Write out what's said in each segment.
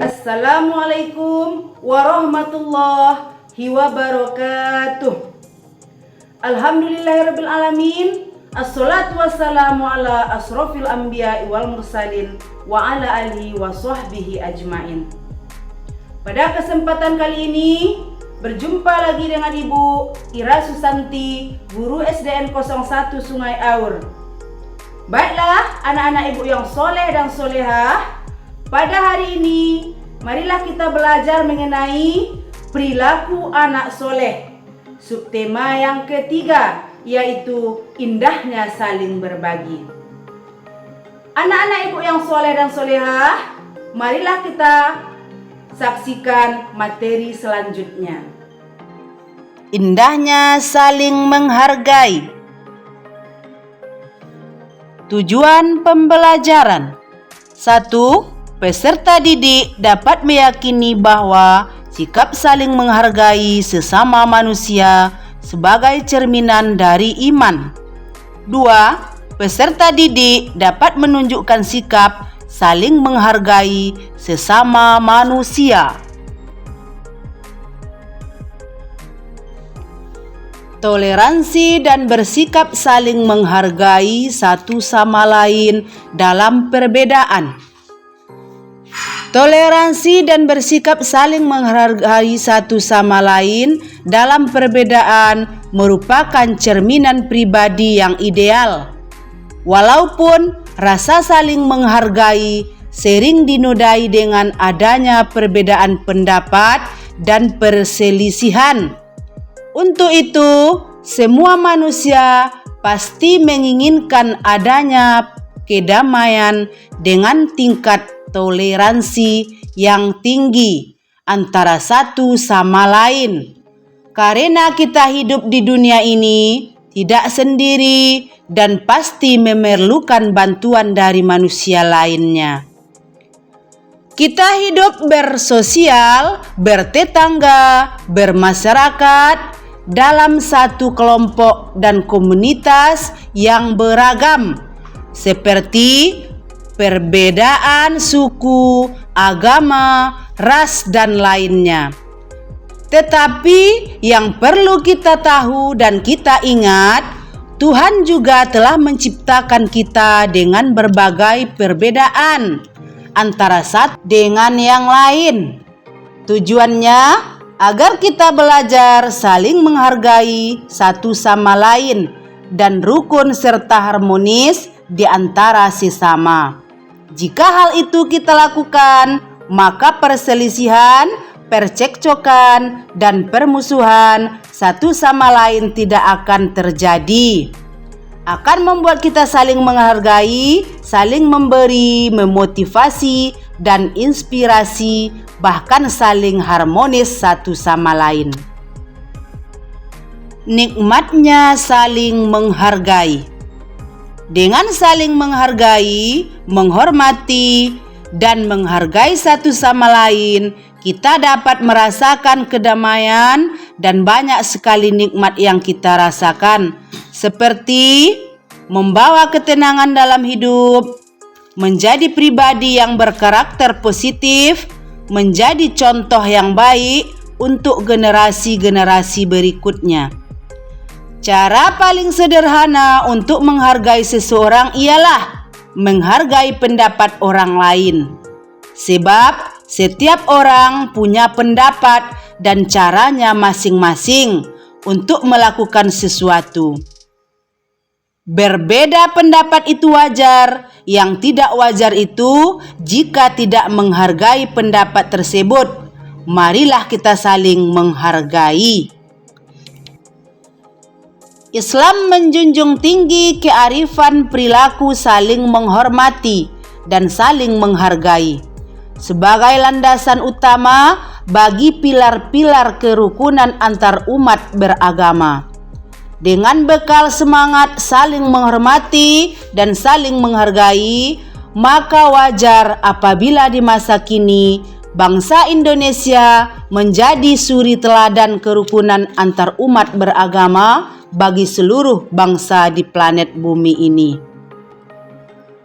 Assalamualaikum warahmatullahi wabarakatuh. Alhamdulillahirabbil alamin. Assalatu wassalamu ala asrofil anbiya'i wal mursalin wa ala alihi wa sahbihi ajmain. Pada kesempatan kali ini berjumpa lagi dengan Ibu Ira Susanti, guru SDN 01 Sungai Aur. Baiklah anak-anak ibu yang soleh dan solehah, pada hari ini marilah kita belajar mengenai perilaku anak soleh. Subtema yang ketiga yaitu indahnya saling berbagi. Anak-anak ibu yang soleh dan solehah, marilah kita saksikan materi selanjutnya. Indahnya saling menghargai. Tujuan pembelajaran. 1. Peserta didik dapat meyakini bahwa sikap saling menghargai sesama manusia sebagai cerminan dari iman. 2. Peserta didik dapat menunjukkan sikap saling menghargai sesama manusia. Toleransi dan bersikap saling menghargai satu sama lain dalam perbedaan. Toleransi dan bersikap saling menghargai satu sama lain dalam perbedaan merupakan cerminan pribadi yang ideal. Walaupun rasa saling menghargai sering dinodai dengan adanya perbedaan pendapat dan perselisihan. Untuk itu, semua manusia pasti menginginkan adanya kedamaian dengan tingkat toleransi yang tinggi antara satu sama lain. Karena kita hidup di dunia ini tidak sendiri dan pasti memerlukan bantuan dari manusia lainnya. Kita hidup bersosial, bertetangga, bermasyarakat dalam satu kelompok dan komunitas yang beragam, seperti perbedaan suku, agama, ras, dan lainnya. Tetapi yang perlu kita tahu dan kita ingat, Tuhan juga telah menciptakan kita dengan berbagai perbedaan antara satu dengan yang lain. Tujuannya agar kita belajar saling menghargai satu sama lain dan rukun serta harmonis di antara sesama. Jika hal itu kita lakukan, maka perselisihan, percekcokan, dan permusuhan satu sama lain tidak akan terjadi. Akan membuat kita saling menghargai, saling memberi, memotivasi, dan inspirasi, bahkan saling harmonis satu sama lain. Nikmatnya saling menghargai. Dengan saling menghargai, menghormati, dan menghargai satu sama lain, kita dapat merasakan kedamaian dan banyak sekali nikmat yang kita rasakan, seperti membawa ketenangan dalam hidup, menjadi pribadi yang berkarakter positif, menjadi contoh yang baik untuk generasi-generasi berikutnya. Cara paling sederhana untuk menghargai seseorang ialah menghargai pendapat orang lain. Sebab setiap orang punya pendapat dan caranya masing-masing untuk melakukan sesuatu. Berbeda pendapat itu wajar, yang tidak wajar itu jika tidak menghargai pendapat tersebut. Marilah kita saling menghargai. Islam menjunjung tinggi kearifan perilaku saling menghormati dan saling menghargai sebagai landasan utama bagi pilar-pilar kerukunan antar umat beragama. Dengan bekal semangat saling menghormati dan saling menghargai, maka wajar apabila di masa kini bangsa Indonesia menjadi suri teladan kerukunan antar umat beragama bagi seluruh bangsa di planet bumi ini.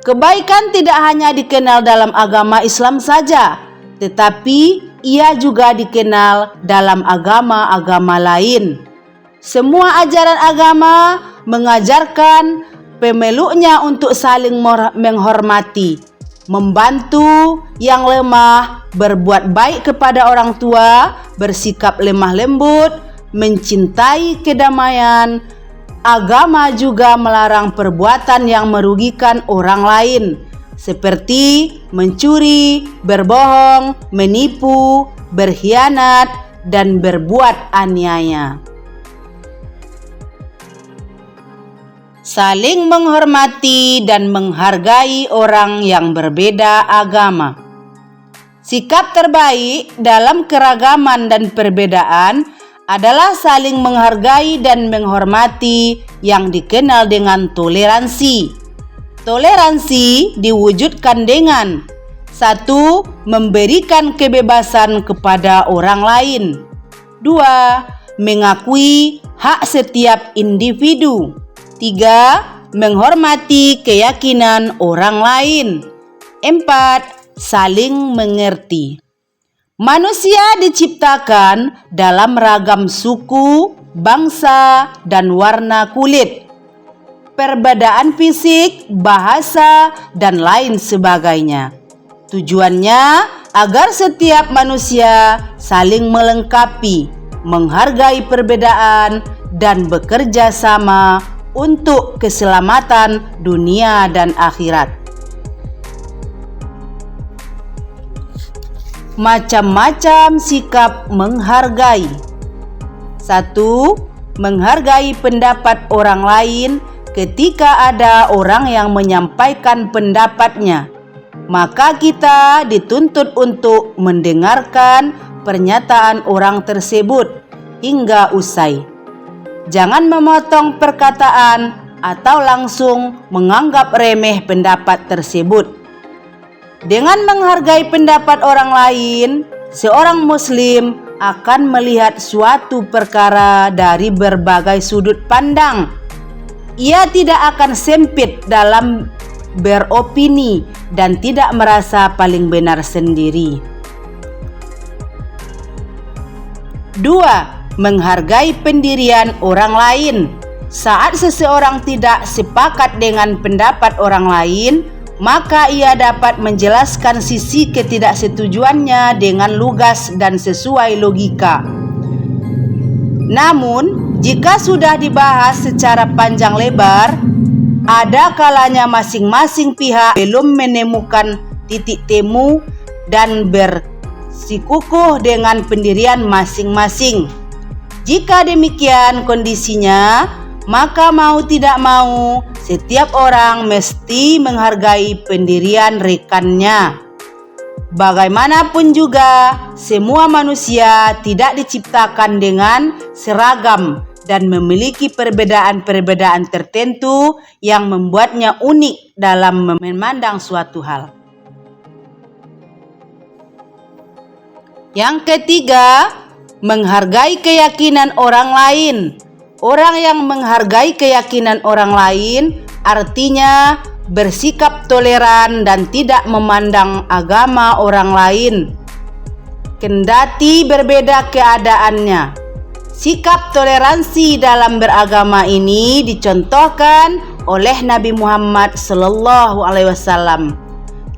Kebaikan tidak hanya dikenal dalam agama Islam saja, tetapi ia juga dikenal dalam agama-agama lain. Semua ajaran agama mengajarkan pemeluknya untuk saling menghormati, membantu yang lemah, berbuat baik kepada orang tua, bersikap lemah lembut, mencintai kedamaian. Agama juga melarang perbuatan yang merugikan orang lain, seperti mencuri, berbohong, menipu, berkhianat, dan berbuat aniaya. Saling menghormati dan menghargai orang yang berbeda agama. Sikap terbaik dalam keragaman dan perbedaan adalah saling menghargai dan menghormati yang dikenal dengan toleransi. Toleransi diwujudkan dengan 1. Memberikan kebebasan kepada orang lain. 2. Mengakui hak setiap individu. 3. Menghormati keyakinan orang lain. 4. Saling mengerti. Manusia diciptakan dalam ragam suku, bangsa, dan warna kulit, perbedaan fisik, bahasa, dan lain sebagainya. Tujuannya agar setiap manusia saling melengkapi, menghargai perbedaan, dan bekerja sama untuk keselamatan dunia dan akhirat. Macam-macam sikap menghargai. 1. Menghargai pendapat orang lain. Ketika ada orang yang menyampaikan pendapatnya, maka kita dituntut untuk mendengarkan pernyataan orang tersebut hingga usai. Jangan memotong perkataan atau langsung menganggap remeh pendapat tersebut. Dengan menghargai pendapat orang lain, seorang muslim akan melihat suatu perkara dari berbagai sudut pandang. Ia tidak akan sempit dalam beropini dan tidak merasa paling benar sendiri. 2. Menghargai pendirian orang lain. Saat seseorang tidak sepakat dengan pendapat orang lain, maka ia dapat menjelaskan sisi ketidaksetujuannya dengan lugas dan sesuai logika. Namun, jika sudah dibahas secara panjang lebar, ada kalanya masing-masing pihak belum menemukan titik temu dan bersikukuh dengan pendirian masing-masing. Jika demikian kondisinya, maka mau tidak mau setiap orang mesti menghargai pendirian rekannya. Bagaimanapun juga, semua manusia tidak diciptakan dengan seragam dan memiliki perbedaan-perbedaan tertentu yang membuatnya unik dalam memandang suatu hal. Yang ketiga, menghargai keyakinan orang lain. Orang yang menghargai keyakinan orang lain artinya bersikap toleran dan tidak memandang agama orang lain, kendati berbeda keadaannya. Sikap toleransi dalam beragama ini dicontohkan oleh Nabi Muhammad SAW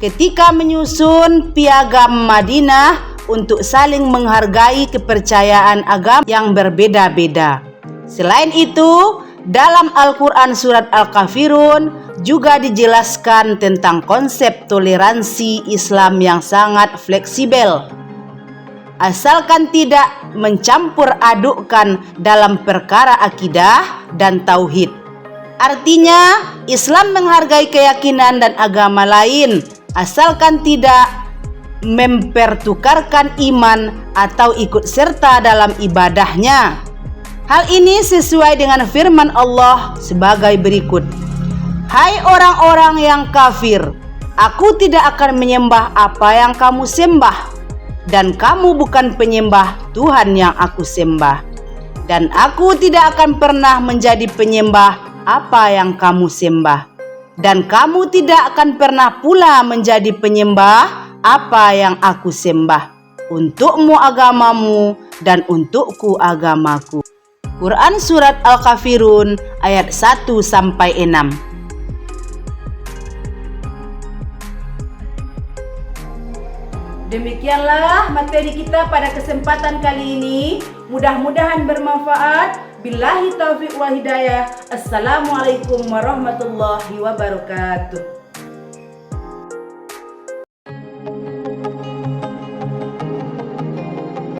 ketika menyusun piagam Madinah untuk saling menghargai kepercayaan agama yang berbeda-beda. Selain itu, dalam Al-Quran Surat Al-Kafirun juga dijelaskan tentang konsep toleransi Islam yang sangat fleksibel, asalkan tidak mencampur adukkan dalam perkara akidah dan tauhid. Artinya, Islam menghargai keyakinan dan agama lain, asalkan tidak mempertukarkan iman atau ikut serta dalam ibadahnya. Hal ini sesuai dengan firman Allah sebagai berikut. Hai orang-orang yang kafir, aku tidak akan menyembah apa yang kamu sembah, dan kamu bukan penyembah Tuhan yang aku sembah, dan aku tidak akan pernah menjadi penyembah apa yang kamu sembah. dan kamu tidak akan pernah pula menjadi penyembah apa yang aku sembah. Untukmu agamamu dan untukku agamaku. Quran Surat Al-Kafirun ayat 1-6. Demikianlah materi kita pada kesempatan kali ini. Mudah-mudahan bermanfaat. Billahi taufiq wal hidayah. Assalamualaikum warahmatullahi wabarakatuh.